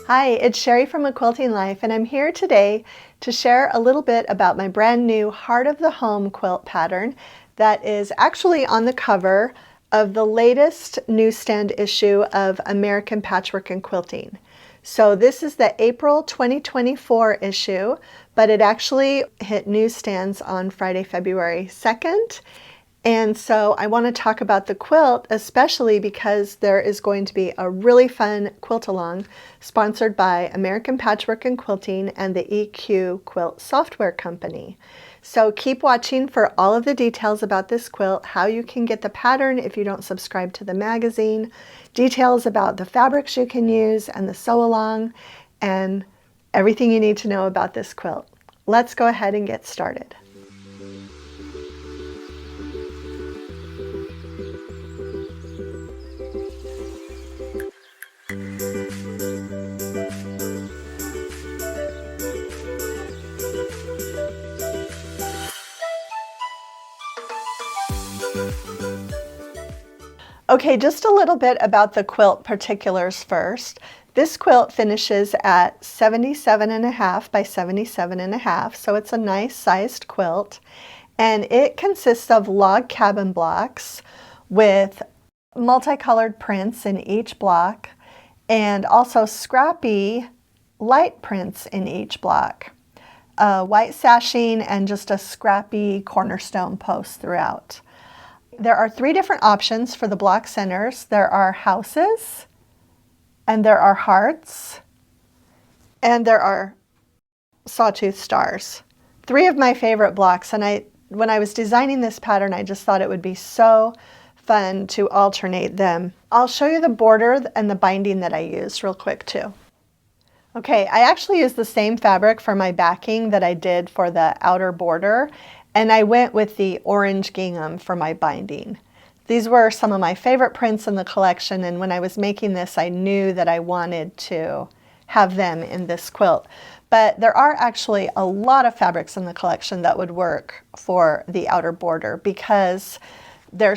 Hi, it's Sherri from A Quilting Life, and I'm here today to share a little bit about my brand new Heart of the Home quilt pattern that is actually on the cover of the latest newsstand issue of American Patchwork and Quilting. So this is the April 2024 issue, but it actually hit newsstands on Friday, February 2nd. And so I want to talk about the quilt, especially because there is going to be a really fun quilt-along sponsored by American Patchwork and Quilting and the EQ8 Software company. So keep watching for all of the details about this quilt, how you can get the pattern if you don't subscribe to the magazine, details about the fabrics you can use and the sew-along, and everything you need to know about this quilt. Let's go ahead and get started. Okay, just a little bit about the quilt particulars first. This quilt finishes at 77.5 by 77.5, so it's a nice sized quilt. And it consists of log cabin blocks with multicolored prints in each block and also scrappy light prints in each block. White sashing and just a scrappy cornerstone post throughout. There are three different options for the block centers. There are houses, and there are hearts, and there are sawtooth stars. Three of my favorite blocks, and when I was designing this pattern, I just thought it would be so fun to alternate them. I'll show you the border and the binding that I used real quick too. Okay, I actually used the same fabric for my backing that I did for the outer border, and I went with the orange gingham for my binding. These were some of my favorite prints in the collection, and when I was making this, I knew that I wanted to have them in this quilt. But there are actually a lot of fabrics in the collection that would work for the outer border because there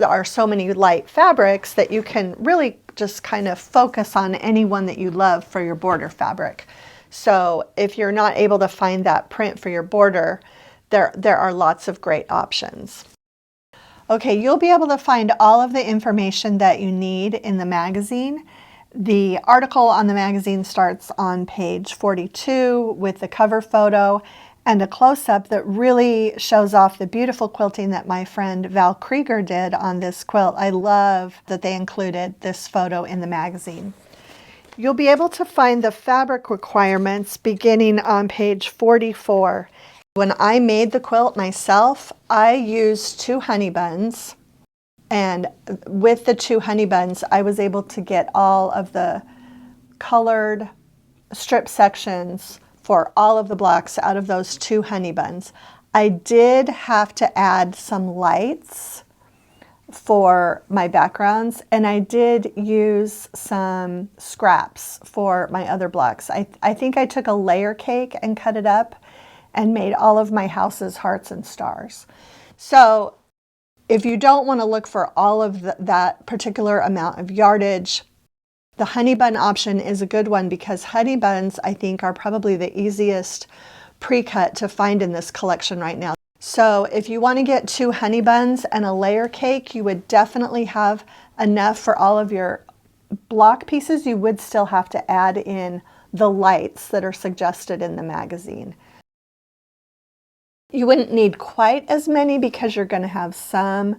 are so many light fabrics that you can really just kind of focus on any one that you love for your border fabric. So if you're not able to find that print for your border, there are lots of great options. Okay, you'll be able to find all of the information that you need in the magazine. The article on the magazine starts on page 42 with the cover photo and a close-up that really shows off the beautiful quilting that my friend Val Krieger did on this quilt. I love that they included this photo in the magazine. You'll be able to find the fabric requirements beginning on page 44. When I made the quilt myself, I used 2 honey buns, and with the 2 honey buns, I was able to get all of the colored strip sections for all of the blocks out of those 2 honey buns. I did have to add some lights for my backgrounds, and I did use some scraps for my other blocks. I think I took a layer cake and cut it up and made all of my houses hearts and stars. So if you don't want to look for all of that particular amount of yardage, the honey bun option is a good one because honey buns, I think, are probably the easiest pre-cut to find in this collection right now. So if you want to get 2 honey buns and a layer cake, you would definitely have enough for all of your block pieces. You would still have to add in the lights that are suggested in the magazine. You wouldn't need quite as many because you're going to have some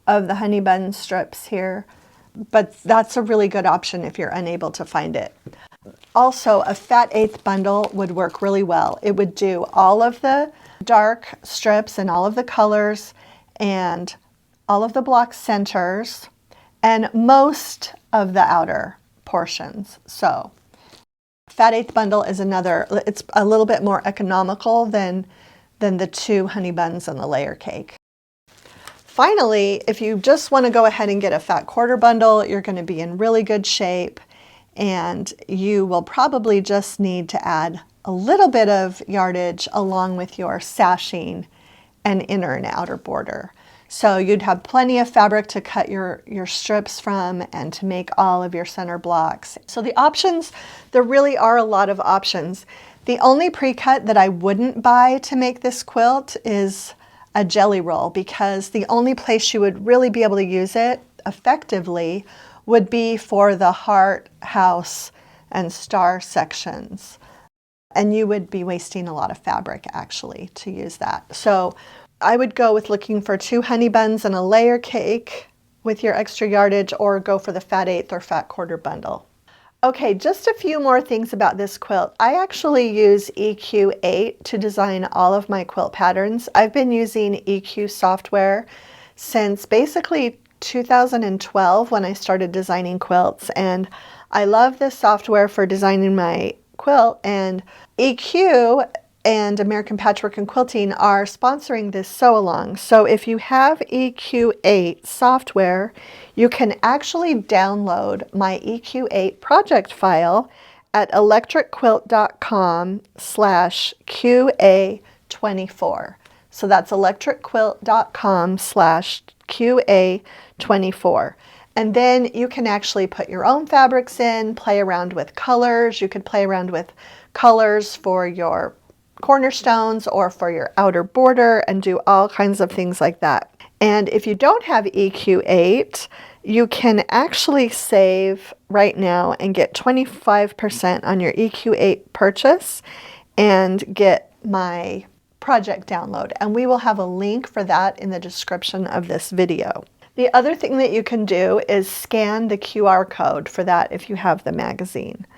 of the honey bun strips here, but that's a really good option if you're unable to find it. Also, a fat eighth bundle would work really well. It would do all of the dark strips and all of the colors and all of the block centers and most of the outer portions. So fat eighth bundle is another, it's a little bit more economical than the 2 honey buns and the layer cake. Finally, if you just want to go ahead and get a fat quarter bundle, you're going to be in really good shape, and you will probably just need to add a little bit of yardage along with your sashing and inner and outer border. So you'd have plenty of fabric to cut your strips from and to make all of your center blocks. So the options, there really are a lot of options. The only pre-cut that I wouldn't buy to make this quilt is a jelly roll, because the only place you would really be able to use it effectively would be for the heart, house, and star sections. And you would be wasting a lot of fabric actually to use that. So I would go with looking for 2 honey buns and a layer cake with your extra yardage, or go for the fat eighth or fat quarter bundle. Okay, just a few more things about this quilt. I actually use EQ8 to design all of my quilt patterns. I've been using EQ software since basically 2012 when I started designing quilts, and I love this software for designing my quilt, and EQ and American Patchwork and Quilting are sponsoring this sew along. So if you have EQ8 software, you can actually download my EQ8 project file at electricquilt.com/QA24. So that's electricquilt.com/QA24. And then you can actually put your own fabrics in, play around with colors. You could play around with colors for your cornerstones or for your outer border and do all kinds of things like that. And if you don't have EQ8, you can actually save right now and get 25% on your EQ8 purchase and get my project download. And we will have a link for that in the description of this video. The other thing that you can do is scan the QR code for that if you have the magazine.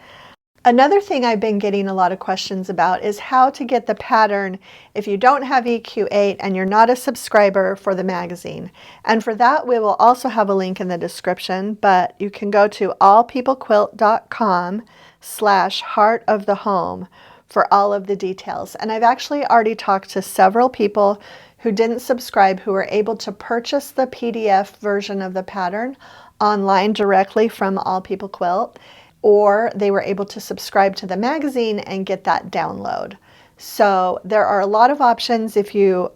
Another thing I've been getting a lot of questions about is how to get the pattern if you don't have EQ8 and you're not a subscriber for the magazine. And for that, we will also have a link in the description, but you can go to allpeoplequilt.com/heart of the home for all of the details. And I've actually already talked to several people who didn't subscribe who were able to purchase the PDF version of the pattern online directly from All People Quilt, or they were able to subscribe to the magazine and get that download. So there are a lot of options if you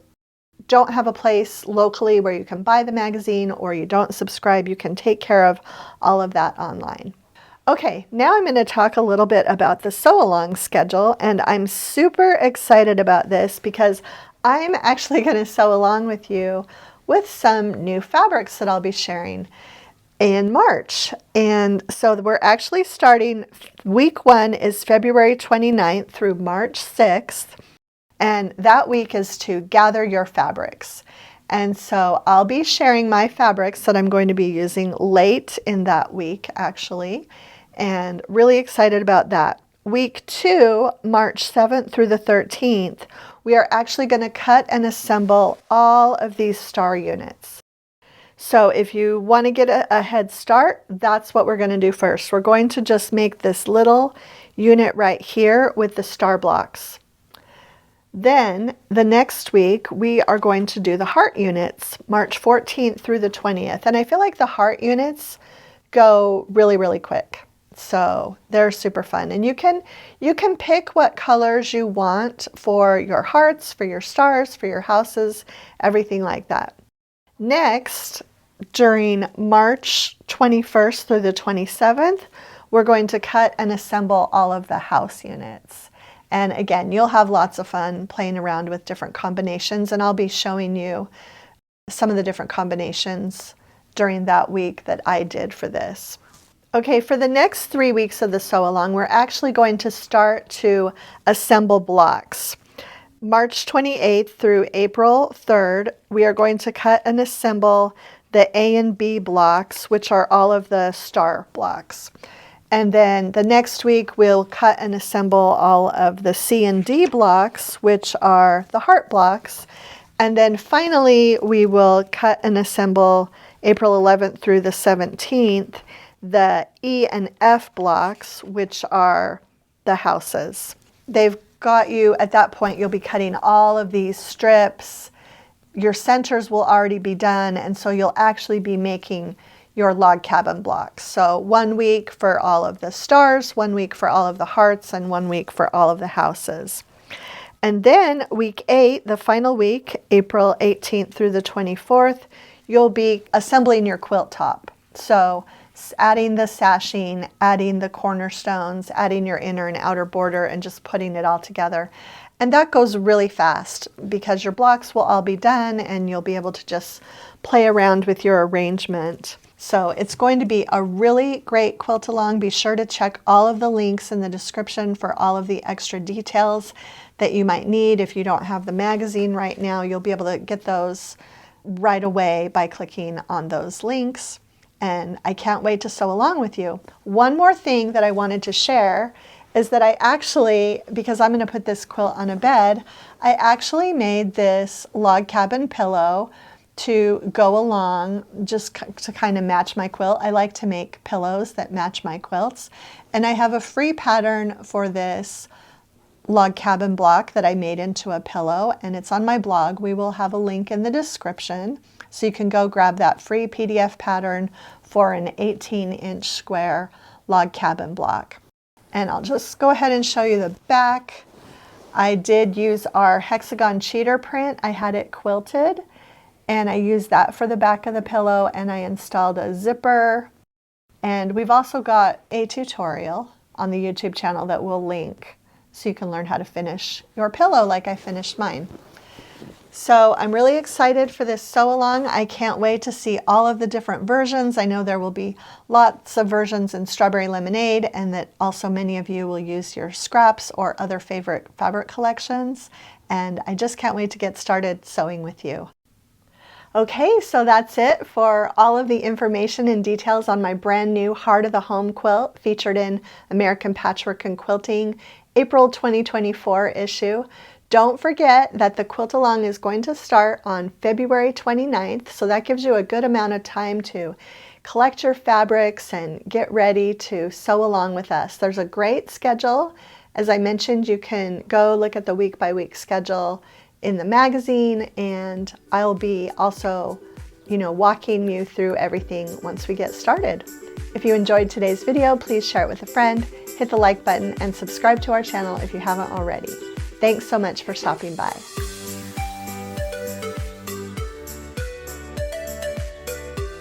don't have a place locally where you can buy the magazine, or you don't subscribe, you can take care of all of that online. Okay, now I'm going to talk a little bit about the Sewalong schedule, and I'm super excited about this because I'm actually going to sew along with you with some new fabrics that I'll be sharing in March. And so we're actually starting, week 1 is February 29th through March 6th. And that week is to gather your fabrics. And so I'll be sharing my fabrics that I'm going to be using late in that week, actually, and really excited about that. Week 2, March 7th through the 13th, we are actually going to cut and assemble all of these star units. So if you want to get a head start, that's what we're going to do first. We're going to just make this little unit right here with the star blocks. Then the next week, we are going to do the heart units, March 14th through the 20th. And I feel like the heart units go really, really quick. So they're super fun. And you can pick what colors you want for your hearts, for your stars, for your houses, everything like that. Next, during March 21st through the 27th, we're going to cut and assemble all of the house units. And again, you'll have lots of fun playing around with different combinations, and I'll be showing you some of the different combinations during that week that I did for this. Okay, for the next 3 weeks of the sew along, we're actually going to start to assemble blocks. March 28th through April 3rd, we are going to cut and assemble the A and B blocks, which are all of the star blocks. And then the next week, we'll cut and assemble all of the C and D blocks, which are the heart blocks. And then finally, we will cut and assemble April 11th through the 17th, the E and F blocks, which are the houses. They've got you, at that point, you'll be cutting all of these strips. Your centers will already be done, and so you'll actually be making your log cabin blocks. So 1 week for all of the stars, 1 week for all of the hearts, and 1 week for all of the houses. And then week 8, the final week, April 18th through the 24th, you'll be assembling your quilt top. So adding the sashing, adding the cornerstones, adding your inner and outer border, and just putting it all together. And that goes really fast because your blocks will all be done and you'll be able to just play around with your arrangement. So it's going to be a really great quilt along. Be sure to check all of the links in the description for all of the extra details that you might need. If you don't have the magazine right now, you'll be able to get those right away by clicking on those links. And I can't wait to sew along with you. One more thing that I wanted to share is that I actually, because I'm going to put this quilt on a bed, I actually made this log cabin pillow to go along, just to kind of match my quilt. I like to make pillows that match my quilts. And I have a free pattern for this log cabin block that I made into a pillow, and it's on my blog. We will have a link in the description, so you can go grab that free PDF pattern for an 18-inch square log cabin block. And I'll just go ahead and show you the back. I did use our hexagon cheater print. I had it quilted, and I used that for the back of the pillow, and I installed a zipper. And we've also got a tutorial on the YouTube channel that we'll link, so you can learn how to finish your pillow like I finished mine. So I'm really excited for this sew along. I can't wait to see all of the different versions. I know there will be lots of versions in Strawberry Lemonade, and that also many of you will use your scraps or other favorite fabric collections. And I just can't wait to get started sewing with you. Okay, so that's it for all of the information and details on my brand new Heart of the Home quilt featured in American Patchwork and Quilting April 2024 issue. Don't forget that the quilt along is going to start on February 29th, so that gives you a good amount of time to collect your fabrics and get ready to sew along with us. There's a great schedule. As I mentioned, you can go look at the week-by-week schedule in the magazine, and I'll be also, walking you through everything once we get started. If you enjoyed today's video, please share it with a friend, hit the like button, and subscribe to our channel if you haven't already. Thanks so much for stopping by.